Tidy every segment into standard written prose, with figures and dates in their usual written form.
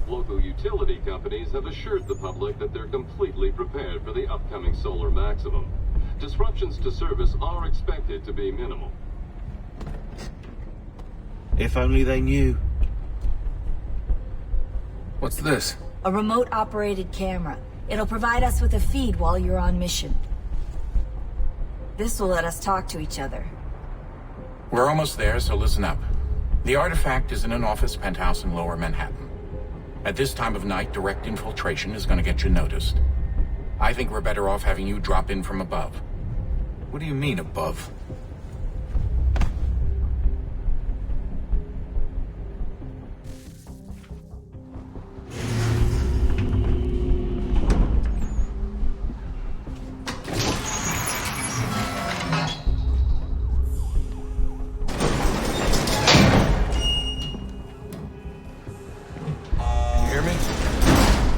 Local utility companies have assured the public that they're completely prepared for the upcoming solar maximum. Disruptions to service are expected to be minimal. If only they knew. What's this? A remote-operated camera. It'll provide us with a feed while you're on mission. This will let us talk to each other. We're almost there, so listen up. The artifact is in an office penthouse in Lower Manhattan. At this time of night, direct infiltration is going to get you noticed. I think we're better off having you drop in from above. What do you mean, above?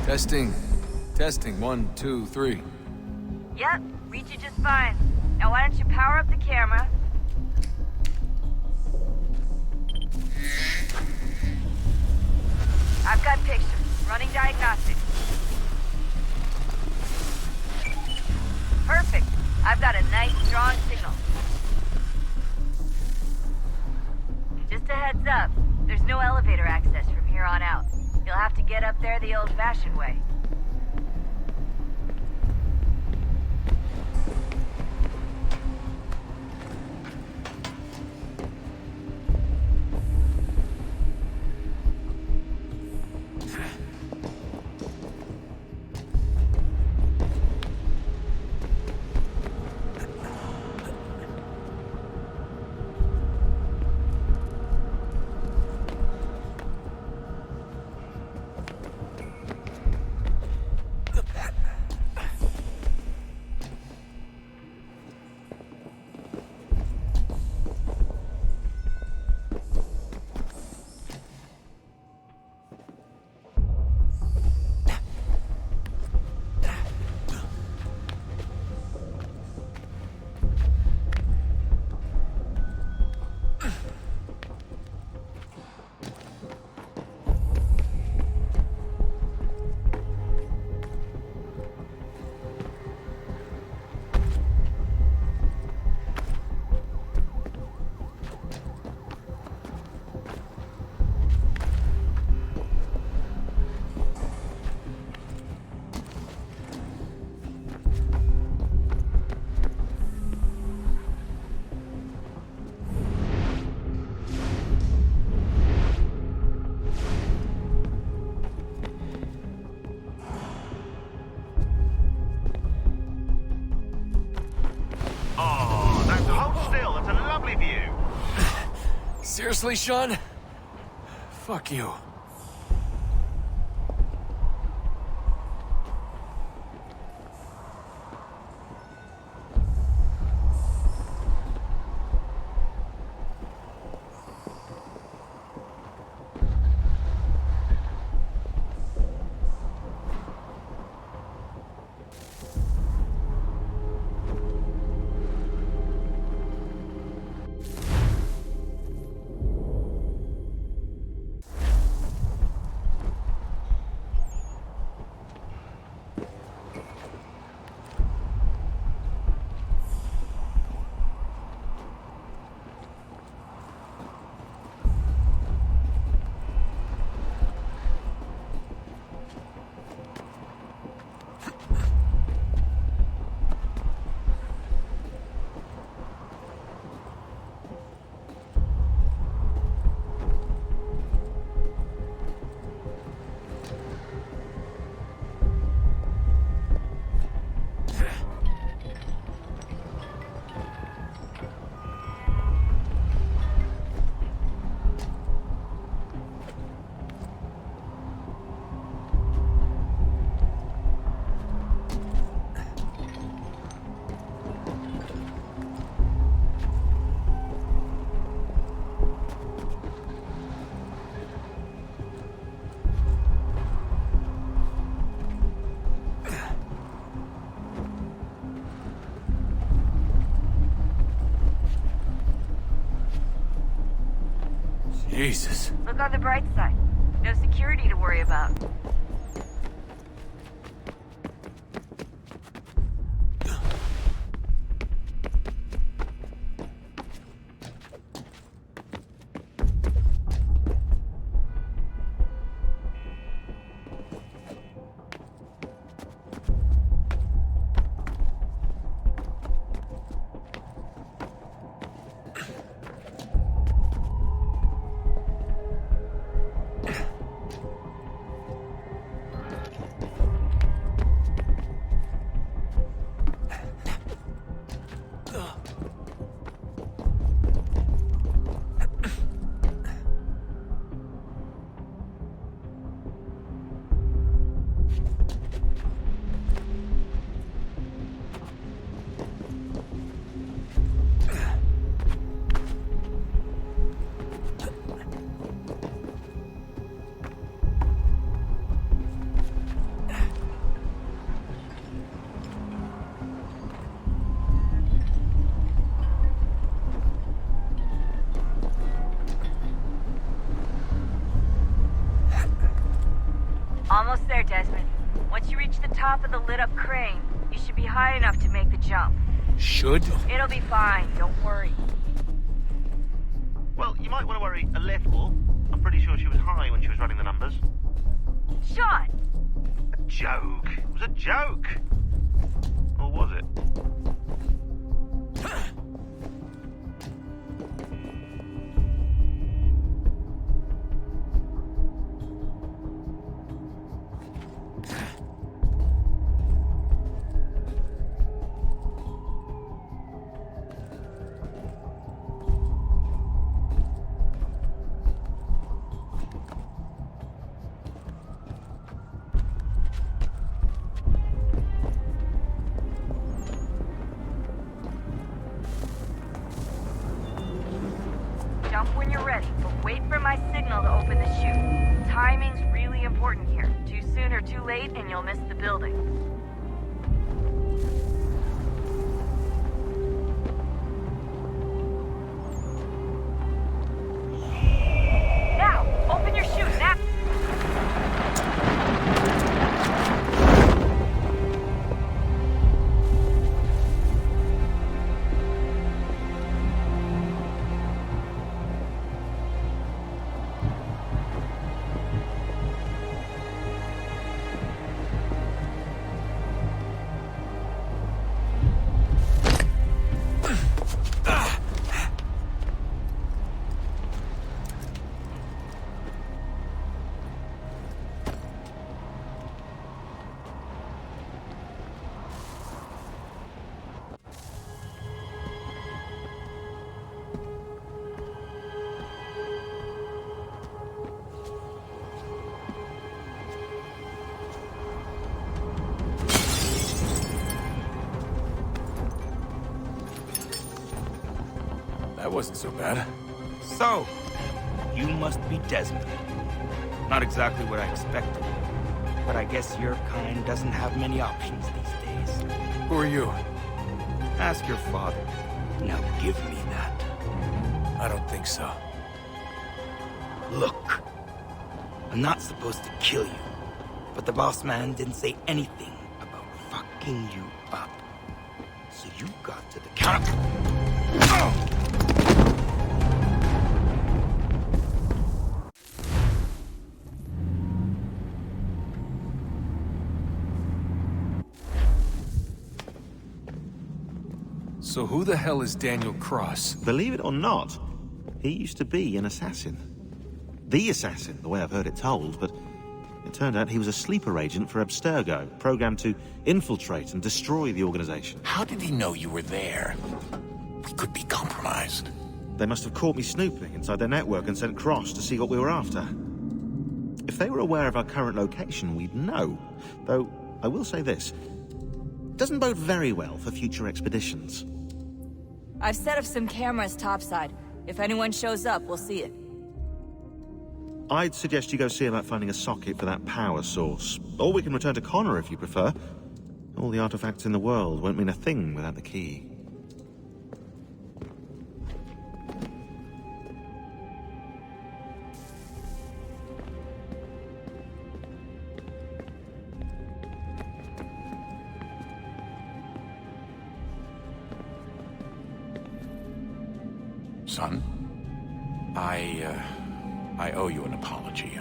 Testing. Testing. 1, 2, 3. Yep, reach you just fine. Now why don't you power up the camera? I've got pictures. Running diagnostics. Perfect. I've got a nice, strong signal. Just a heads up, there's no elevator access from here on out. You'll have to get up there the old-fashioned way. Seriously, Sean? Fuck you. Jesus. Look on the bright side. No security to worry about. Almost there, Desmond. Once you reach the top of the lit-up crane, you should be high enough to make the jump. Should? It'll be fine, don't worry. Well, you might want to worry a little. I'm pretty sure she was high when she was running the numbers. Sean! A joke. It was a joke. Or was it? Jump when you're ready, but wait for my signal to open the chute. Timing's really important here. Too soon or too late, and you'll miss the building. Now! Open your chute, now! That wasn't so bad. So, you must be Desmond. Not exactly what I expected, but I guess your kind doesn't have many options these days. Who are you? Ask your father. Now give me that. I don't think so. Look, I'm not supposed to kill you, but the boss man didn't say anything about fucking you up. So you got to the counter. So who the hell is Daniel Cross? Believe it or not, he used to be an assassin. The assassin, the way I've heard it told, but it turned out he was a sleeper agent for Abstergo, programmed to infiltrate and destroy the organization. How did he know you were there? We could be compromised. They must have caught me snooping inside their network and sent Cross to see what we were after. If they were aware of our current location, we'd know. Though, I will say this. It doesn't bode very well for future expeditions. I've set up some cameras topside. If anyone shows up, we'll see it. I'd suggest you go see about finding a socket for that power source. Or we can return to Connor if you prefer. All the artifacts in the world won't mean a thing without the key. Son, I owe you an apology.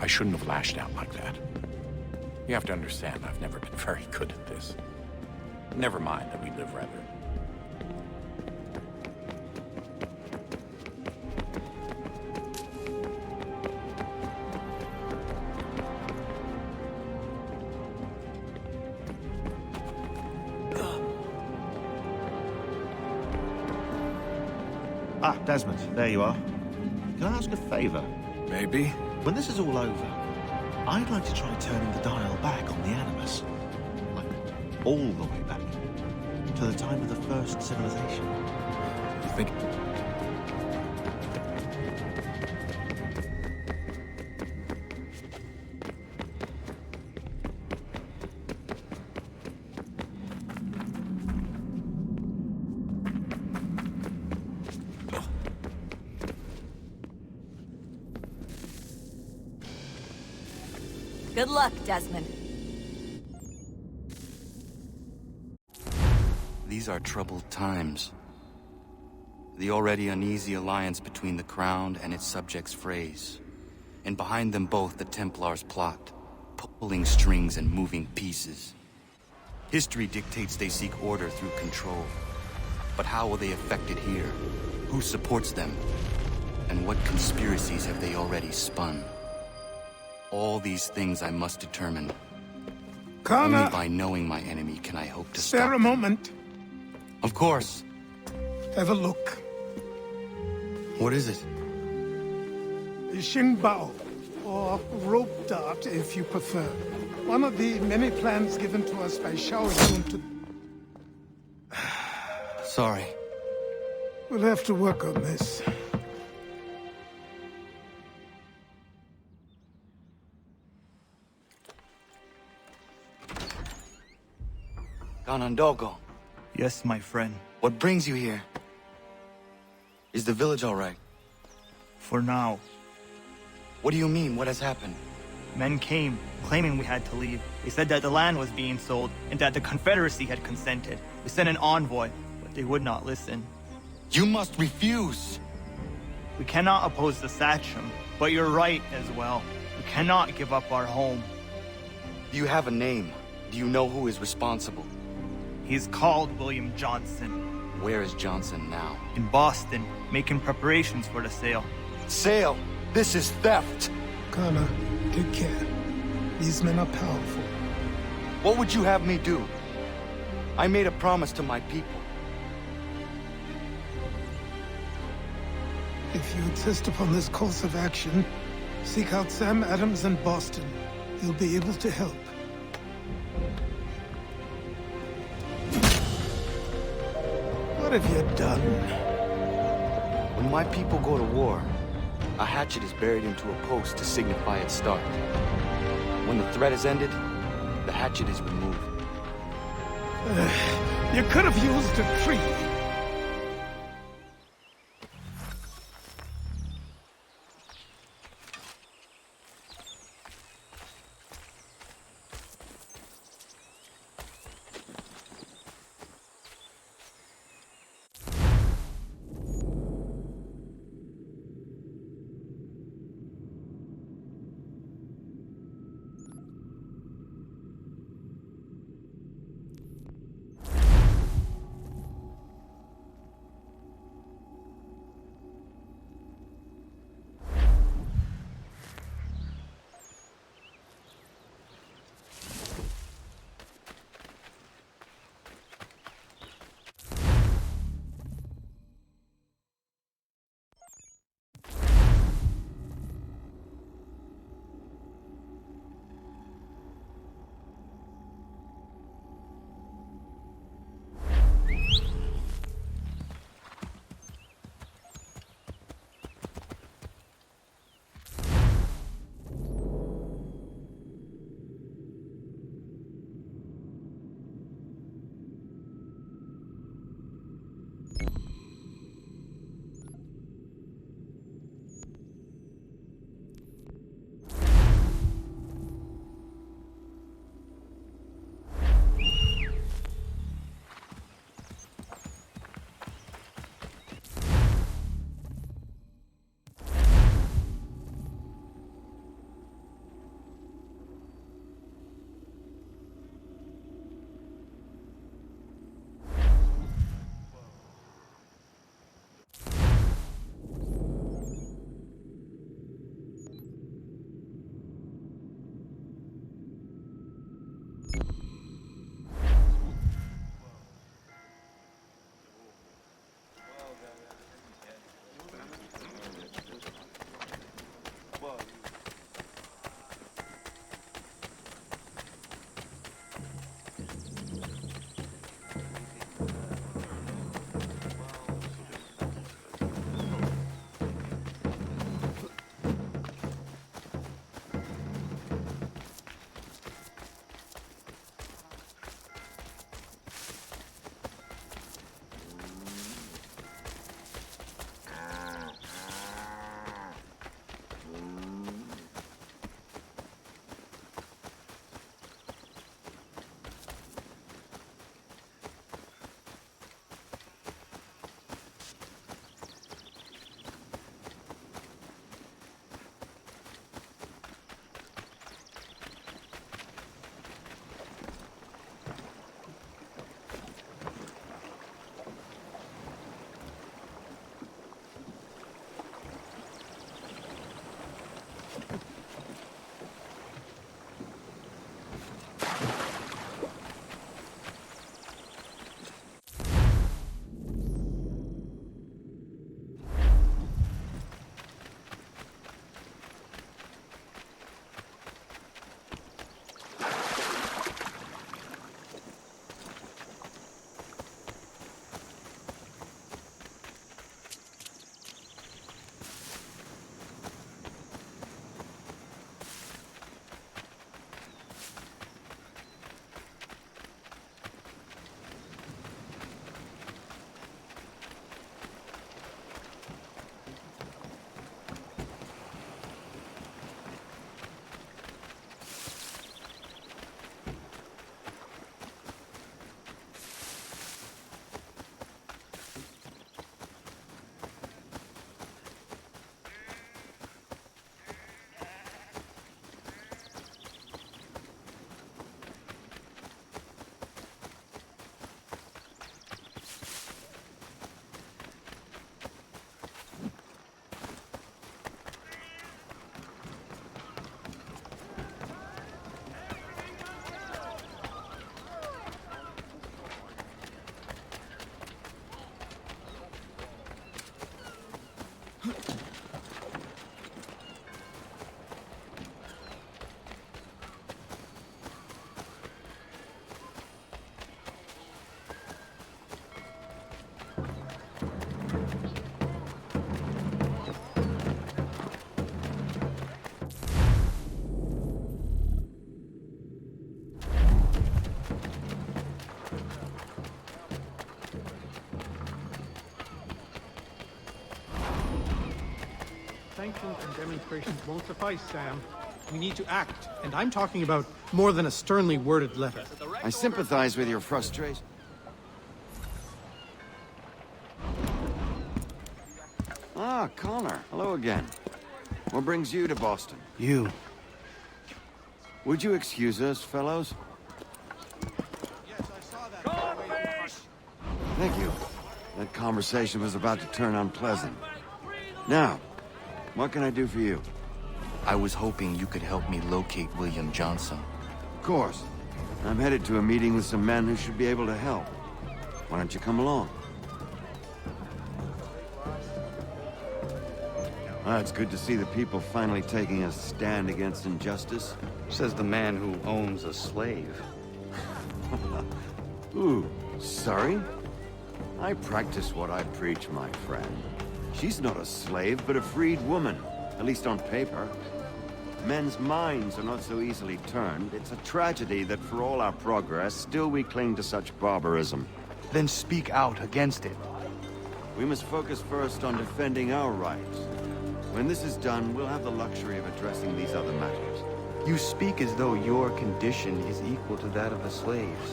I shouldn't have lashed out like that. You have to understand, I've never been very good at this. Never mind that we live rather. Ah, Desmond, there you are. Can I ask a favor? Maybe? When this is all over, I'd like to try turning the dial back on the Animus. Like, all the way back. To the time of the first civilization. You think... Good luck, Desmond. These are troubled times. The already uneasy alliance between the Crown and its subjects frays. And behind them both the Templars plot, pulling strings and moving pieces. History dictates they seek order through control. But how will they affect it here? Who supports them? And what conspiracies have they already spun? All these things I must determine. Connor, Only by knowing my enemy can I hope to spare stop a them. moment. Of course. Have a look. What is it? The Xingbao, or rope dart if you prefer. One of the many plans given to us by Shao Yun to... Sorry. We'll have to work on this. Ganondogo, Yes, my friend. what brings you here? Is the village all right? For now, What do you mean? What has happened? men came, claiming we had to leave. They said that the land was being sold, and that the Confederacy had consented. We sent an envoy, but they would not listen. You must refuse! We cannot oppose the Sachem, but you're right as well. We cannot give up our home. Do you have a name? Do you know who is responsible? He is called William Johnson, Where is Johnson now? in Boston, making preparations for the sale. Sale! This is theft! Connor, take care. These men are powerful. What would you have me do? I made a promise to my people. If you insist upon this course of action, seek out Sam Adams in Boston. He'll be able to help. What have you done? When my people go to war, a hatchet is buried into a post to signify its start. When the threat is ended, the hatchet is removed. You could have used a tree. sanctions and demonstrations won't suffice, Sam. We need to act, and I'm talking about more than a sternly worded letter. I sympathize with your frustration. Ah, Connor. Hello again. What brings you to Boston? You. Would you excuse us, fellows? Thank you. That conversation was about to turn unpleasant. Now, what can I do for you? I was hoping you could help me locate William Johnson. Of course. I'm headed to a meeting with some men who should be able to help. Why don't you come along? It's good to see the people finally taking a stand against injustice. Says the man who owns a slave. Ooh, sorry? I practice what I preach, my friend. She's not a slave, but a freed woman, at least on paper. Men's minds are not so easily turned. It's a tragedy that for all our progress, still we cling to such barbarism. Then speak out against it. We must focus first on defending our rights. When this is done, we'll have the luxury of addressing these other matters. You speak as though your condition is equal to that of the slaves.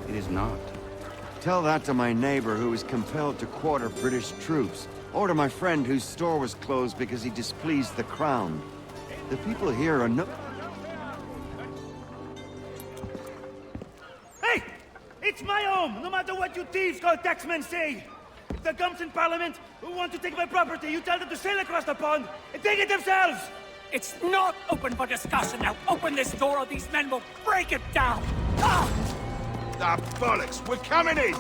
It is not. Tell that to my neighbor who was compelled to quarter British troops, or to my friend whose store was closed because he displeased the crown. The people here are no... Hey! It's my home, no matter what you thieves called taxmen say! If there comes in Parliament who want to take my property, you tell them to sail across the pond and take it themselves! It's not open for discussion now! Open this door or these men will break it down! Ah! Ah, bollocks! We're coming in!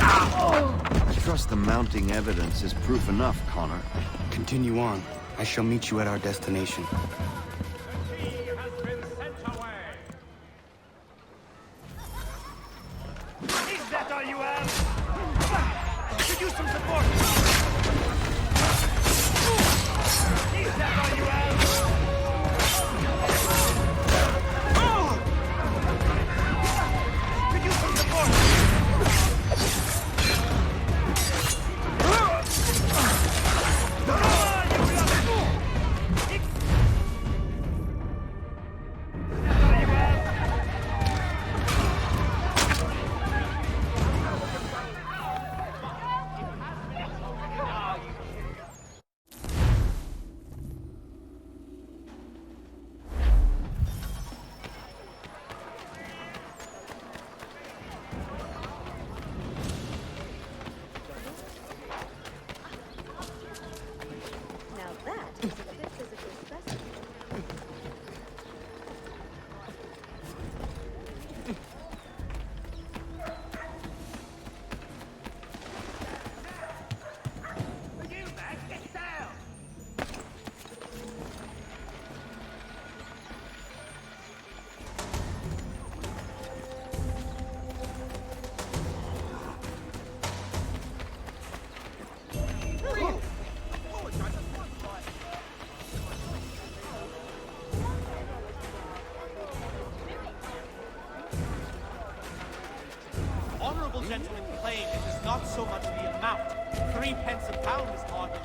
I trust the mounting evidence is proof enough, Connor. Continue on. I shall meet you at our destination. Is that all you have? Could use some support! Is that all you have? Could use some support! Gentlemen claim it is not so much the amount. 3 pence a pound is hardly...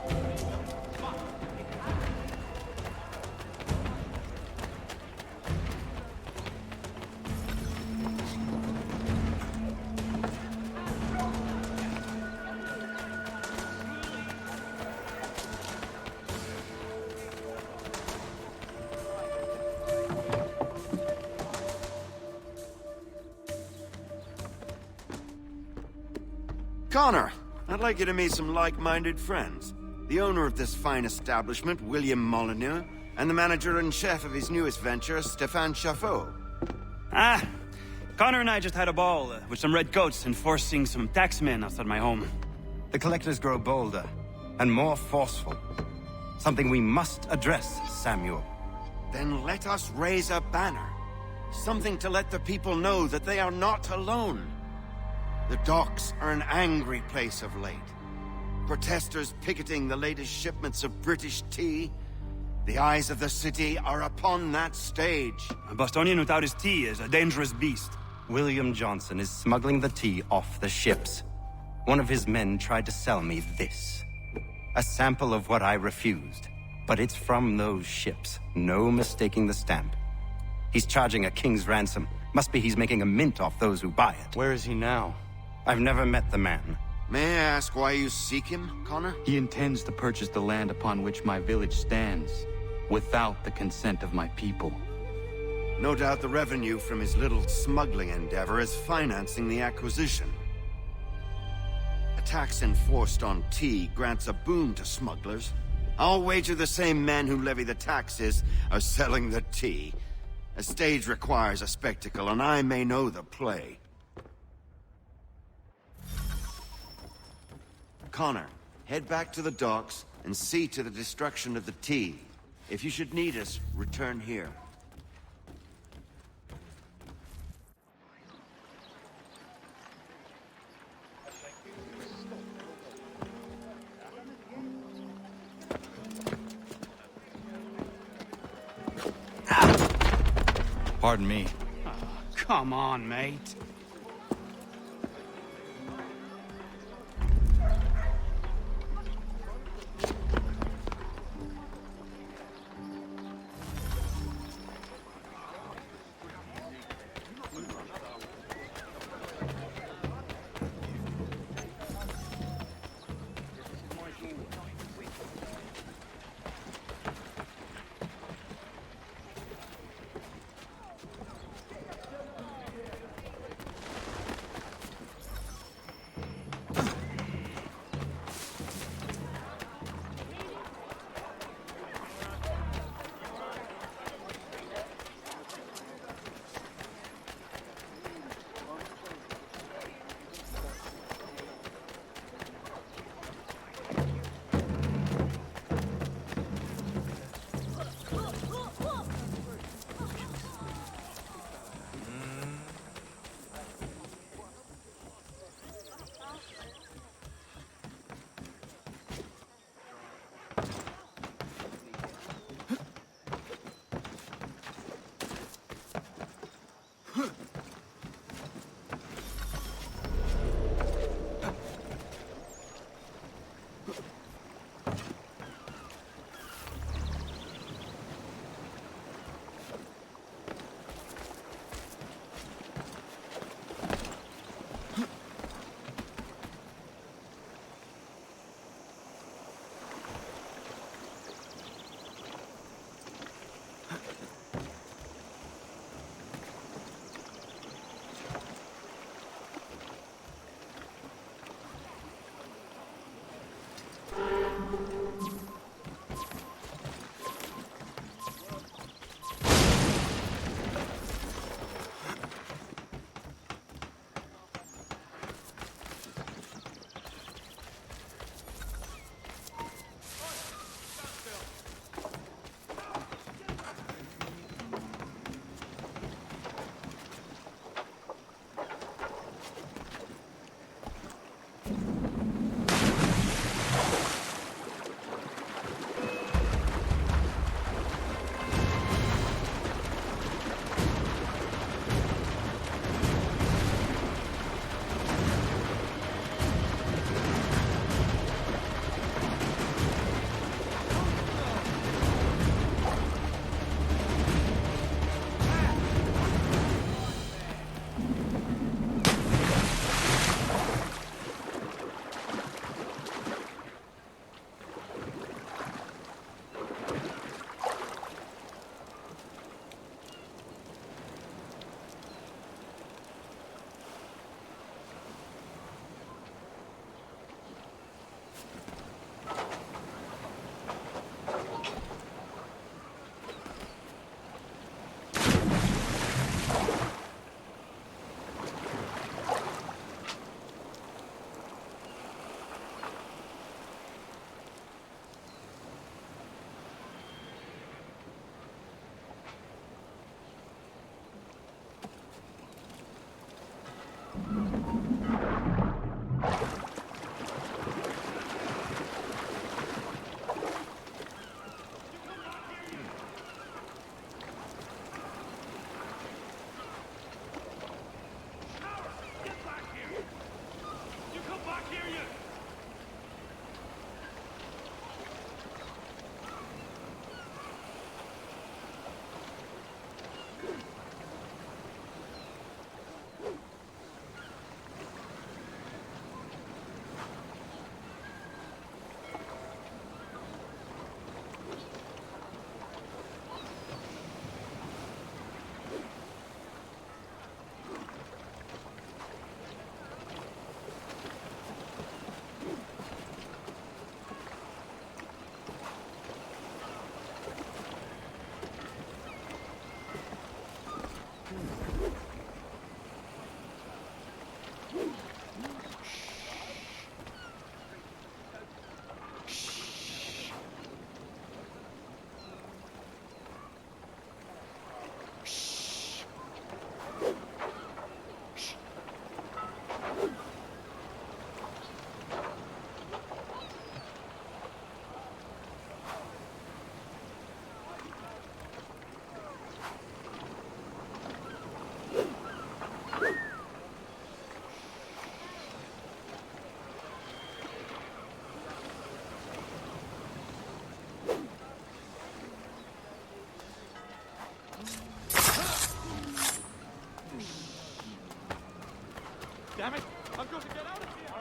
Connor, I'd like you to meet some like-minded friends. The owner of this fine establishment, William Molyneux, and the manager and chef of his newest venture, Stéphane Chaffeau. Ah, Connor and I just had a ball with some redcoats enforcing some taxmen outside my home. The collectors grow bolder and more forceful. Something we must address, Samuel. Then let us raise a banner. Something to let the people know that they are not alone. The docks are an angry place of late. Protesters picketing the latest shipments of British tea. The eyes of the city are upon that stage. A Bostonian without his tea is a dangerous beast. William Johnson is smuggling the tea off the ships. One of his men tried to sell me this. A sample of what I refused. But it's from those ships. No mistaking the stamp. He's charging a king's ransom. Must be he's making a mint off those who buy it. Where is he now? I've never met the man. May I ask why you seek him, Connor? He intends to purchase the land upon which my village stands, without the consent of my people. No doubt the revenue from his little smuggling endeavor is financing the acquisition. A tax enforced on tea grants a boon to smugglers. I'll wager the same men who levy the taxes are selling the tea. A stage requires a spectacle, and I may know the play. Connor, head back to the docks and see to the destruction of the tea. If you should need us, return here. Pardon me. Oh, come on, mate. Damn it! I've got to get out of here!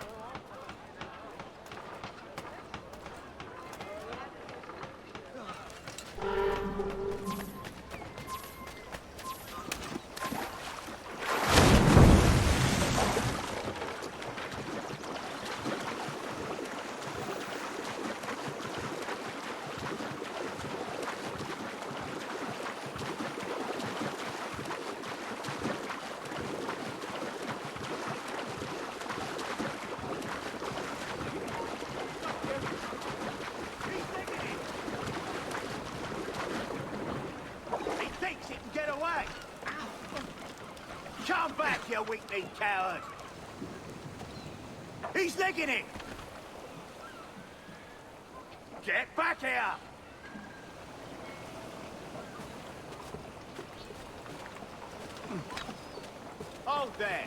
Come back, you weakling coward! He's licking it! Get back here! Hold there!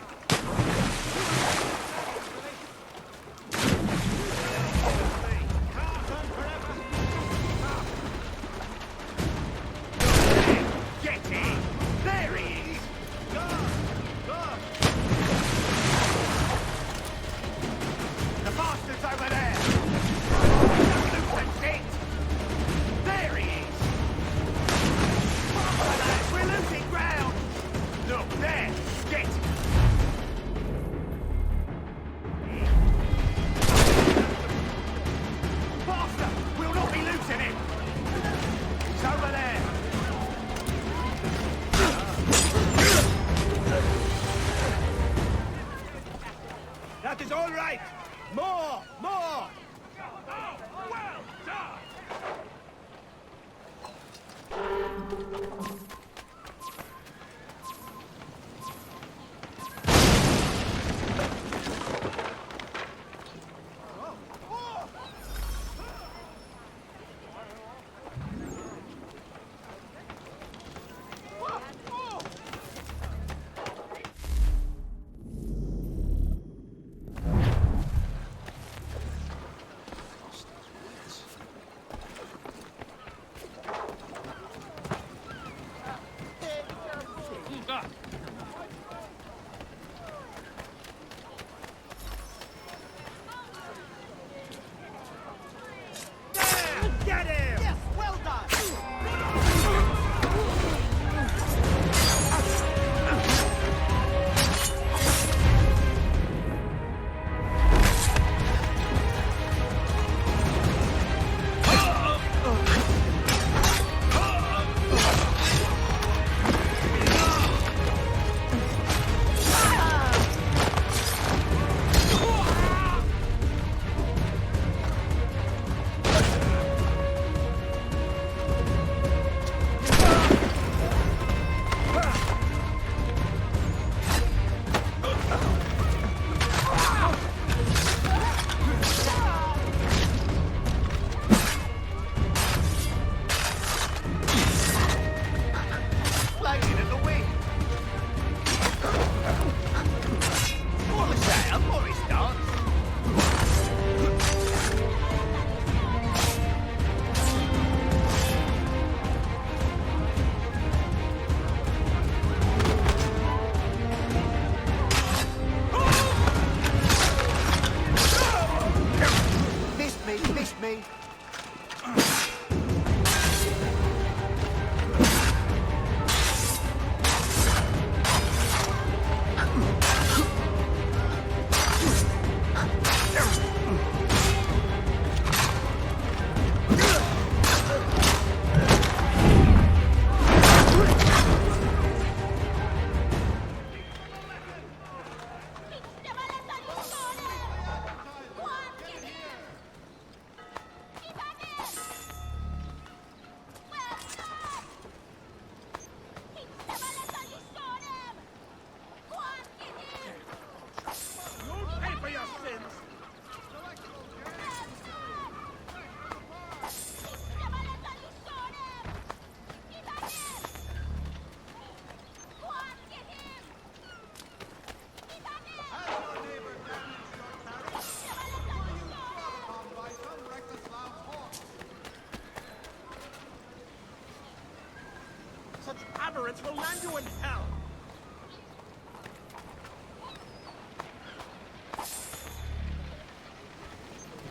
Get in! There he is! The bastard's over there! Don't lose it! There he is! Lads, we're losing ground! Look, there! Get! Bastard! We'll not be losing him! He's over there! That is all right! More! More! Well done! such avarice will land you in hell!